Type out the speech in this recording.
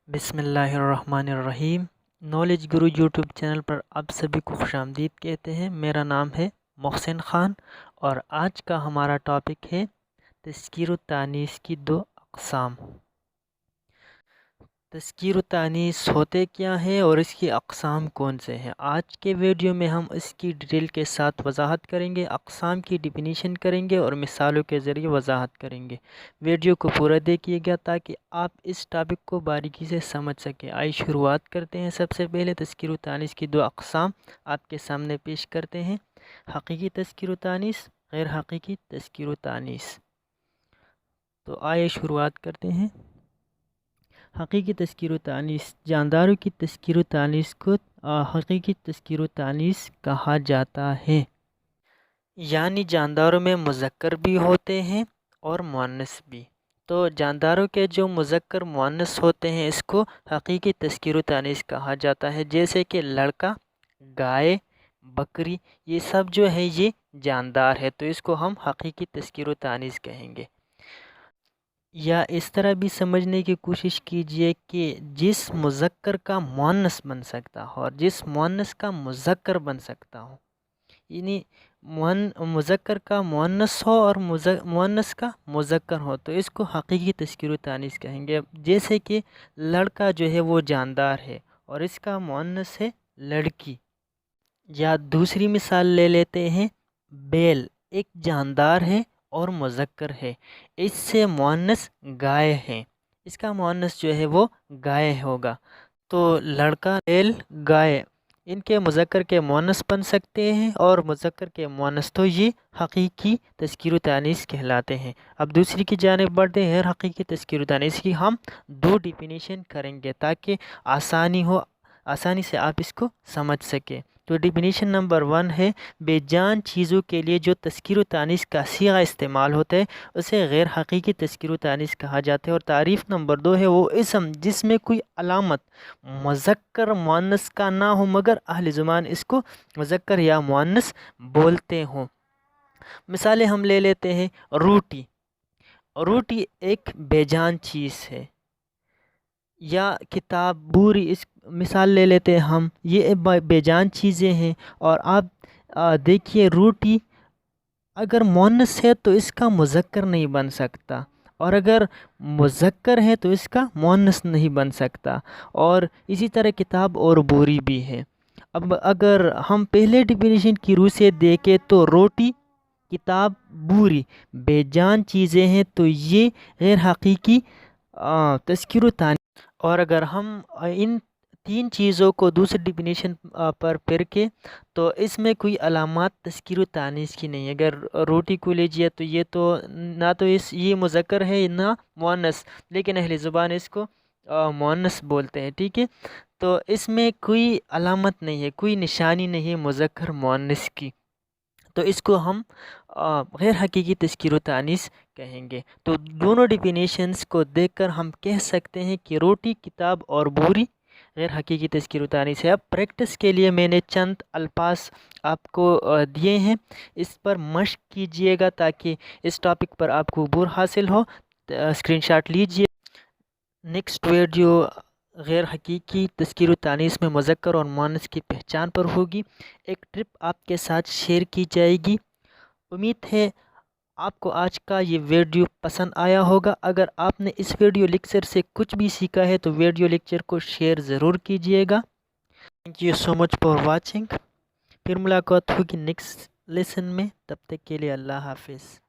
بسم اللہ الرحمن الرحیم۔ نالج گرو یوٹیوب چینل پر آپ سبھی کو خوش آمدید کہتے ہیں۔ میرا نام ہے محسن خان اور آج کا ہمارا ٹاپک ہے تذکیر و تانیث کی دو اقسام۔ تذکیر و تانیث ہوتے کیا ہیں اور اس کی اقسام کون سے ہیں؟ آج کے ویڈیو میں ہم اس کی ڈیٹیل کے ساتھ وضاحت کریں گے، اقسام کی ڈیفینیشن کریں گے اور مثالوں کے ذریعے وضاحت کریں گے۔ ویڈیو کو پورا دیکھیے گا تاکہ آپ اس ٹاپک کو باریکی سے سمجھ سکیں۔ آئیے شروعات کرتے ہیں۔ سب سے پہلے تذکیر و تانیث کی دو اقسام آپ کے سامنے پیش کرتے ہیں: حقیقی تذکیر و تانیث، غیر حقیقی تذکیر و تانیث۔ تو آئیے شروعات کرتے ہیں۔ حقیقی تذکیر و تانیث: جانداروں کی تذکیر و تانیث کو حقیقی تذکیر و تانیث کہا جاتا ہے، یعنی جانداروں میں مذکر بھی ہوتے ہیں اور مؤنث بھی۔ تو جانداروں کے جو مذکر مؤنث ہوتے ہیں اس کو حقیقی تذکیر و تانیث کہا جاتا ہے، جیسے کہ لڑکا، گائے، بکری، یہ سب جو ہے یہ جاندار ہے، تو اس کو ہم حقیقی تذکیر و تانیث کہیں گے۔ یا اس طرح بھی سمجھنے کی کوشش کیجئے کہ جس مذکر کا مؤنث بن سکتا ہو اور جس مؤنث کا مذکر بن سکتا ہو، یعنی مذکر کا مؤنث ہو اور مؤنث کا مذکر ہو، تو اس کو حقیقی تذکیر و تانیث کہیں گے۔ جیسے کہ لڑکا جو ہے وہ جاندار ہے اور اس کا مؤنث ہے لڑکی۔ یا دوسری مثال لے لیتے ہیں، بیل ایک جاندار ہے اور مذکر ہے، اس سے مؤنث گائے ہے، اس کا مؤنث جو ہے وہ گائے ہوگا۔ تو لڑکا، بیل، گائے، ان کے مذکر کے مؤنث بن سکتے ہیں اور مذکر کے مؤنث، تو یہ حقیقی تذکیر و تانیث کہلاتے ہیں۔ اب دوسری کی جانب بڑھتے ہیں۔ حقیقی تذکیر و تانیث کی ہم دو ڈیفینیشن کریں گے تاکہ آسانی سے آپ اس کو سمجھ سکیں۔ تو ڈیفینیشن نمبر 1 ہے، بے جان چیزوں کے لیے جو تذکیر و تانیث کا صیغہ استعمال ہوتا ہے اسے غیر حقیقی تذکیر و تانیث کہا جاتا ہے۔ اور تعریف نمبر 2 ہے، وہ اسم جس میں کوئی علامت مذکر مؤنث کا نہ ہو مگر اہل زبان اس کو مذکر یا مؤنث بولتے ہوں۔ مثالیں ہم لے لیتے ہیں، روٹی، روٹی ایک بے جان چیز ہے۔ یا کتاب، بوری، اس مثال لے لیتے ہیں ہم، یہ بے جان چیزیں ہیں۔ اور آپ دیکھیے، روٹی اگر مؤنث ہے تو اس کا مذکر نہیں بن سکتا، اور اگر مذکر ہے تو اس کا مؤنث نہیں بن سکتا، اور اسی طرح کتاب اور بوری بھی ہے۔ اب اگر ہم پہلے ڈیفینیشن کی روح سے دیکھیں تو روٹی، کتاب، بوری بے جان چیزیں ہیں، تو یہ غیر حقیقی تذکیر و تانیث۔ اور اگر ہم ان تین چیزوں کو دوسری ڈیفینیشن پر پرکھیں تو اس میں کوئی علامات تذکیر و تانیث کی نہیں ہے۔ اگر روٹی کو لیجیے تو یہ تو نہ تو یہ مذکر ہے نہ مؤنث، لیکن اہل زبان اس کو مؤنث بولتے ہیں، ٹھیک ہے۔ تو اس میں کوئی علامت نہیں ہے، کوئی نشانی نہیں ہے مذکر مؤنث کی، تو اس کو ہم غیر حقیقی تذکیر و تانیث کہیں گے۔ تو دونوں ڈیفینیشنز کو دیکھ کر ہم کہہ سکتے ہیں کہ روٹی، کتاب اور بوری غیر حقیقی تذکیر و تانیث ہے۔ اب پریکٹس کے لیے میں نے چند الفاظ آپ کو دیے ہیں، اس پر مشق کیجئے گا تاکہ اس ٹاپک پر آپ کو عبور حاصل ہو۔ اسکرین شاٹ لیجئے۔ نیکسٹ ویڈیو غیر حقیقی تذکیر و تانیث میں مذکر اور مؤنث کی پہچان پر ہوگی۔ ایک ٹرپ آپ کے ساتھ شیئر کی جائے گی۔ امید ہے آپ کو آج کا یہ ویڈیو پسند آیا ہوگا۔ اگر آپ نے اس ویڈیو لیکچر سے کچھ بھی سیکھا ہے تو ویڈیو لیکچر کو شیئر ضرور کیجئے گا۔ Thank you so much for watching. پھر ملاقات ہوگی نیکسٹ لیسن میں، تب تک کے لیے اللہ حافظ۔